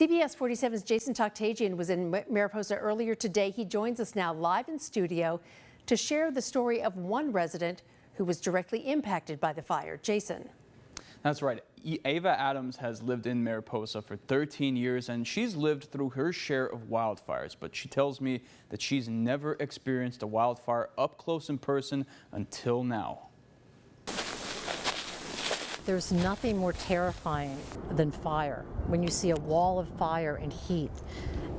CBS 47's Jason Toktagian was in Mariposa earlier today. He joins us now live in studio to share the story of one resident who was directly impacted by the fire. Jason. That's right. Ava Adams has lived in Mariposa for 13 years, and she's lived through her share of wildfires. But she tells me that she's never experienced a wildfire up close in person until now. There's nothing more terrifying than fire. When you see a wall of fire and heat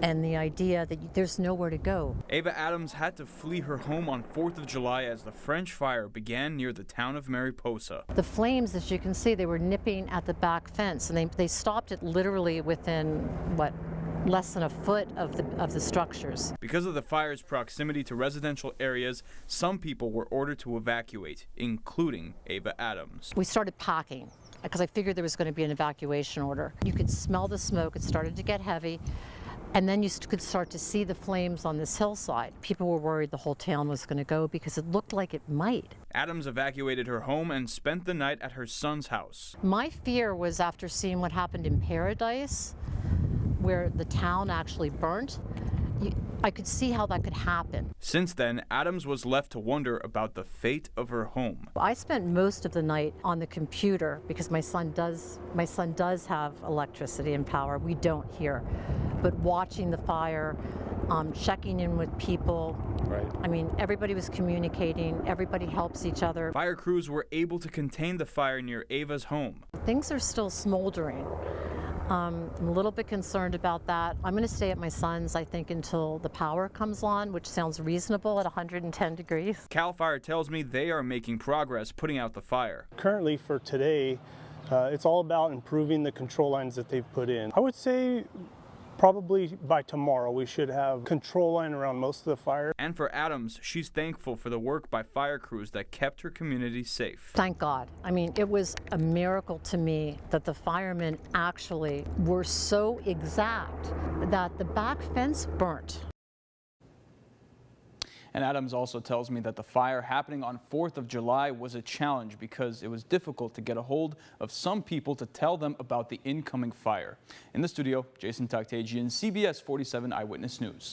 and the idea that there's nowhere to go. Ava Adams had to flee her home on 4th of July as the French fire began near the town of Mariposa. The flames, as you can see, they were nipping at the back fence, and they stopped it literally within, less than a foot of the structures. Because of the fire's proximity to residential areas, some people were ordered to evacuate, including Ava Adams. We started packing because I figured there was going to be an evacuation order. You could smell the smoke. It started to get heavy. And then you could start to see the flames on this hillside. People were worried the whole town was going to go because it looked like it might. Adams evacuated her home and spent the night at her son's house. My fear was after seeing what happened in Paradise, where the town actually burnt, I could see how that could happen. Since then, Adams was left to wonder about the fate of her home. I spent most of the night on the computer because my son does have electricity and power. We don't here. But watching the fire, checking in with people. Right. I mean, everybody was communicating, everybody helps each other. Fire crews were able to contain the fire near Ava's home. Things are still smoldering. I'm a little bit concerned about that. I'm going to stay at my son's, I think, until the power comes on, which sounds reasonable at 110 degrees. CAL FIRE tells me they are making progress putting out the fire. Currently for today, it's all about improving the control lines that they've put in. I would say probably by tomorrow we should have control line around most of the fire. And for Adams, she's thankful for the work by fire crews that kept her community safe. Thank God. I mean, it was a miracle to me that the firemen actually were so exact that the back fence burnt. And Adams also tells me that the fire happening on 4th of July was a challenge because it was difficult to get a hold of some people to tell them about the incoming fire. In the studio, Jason Toktagian, CBS 47 Eyewitness News.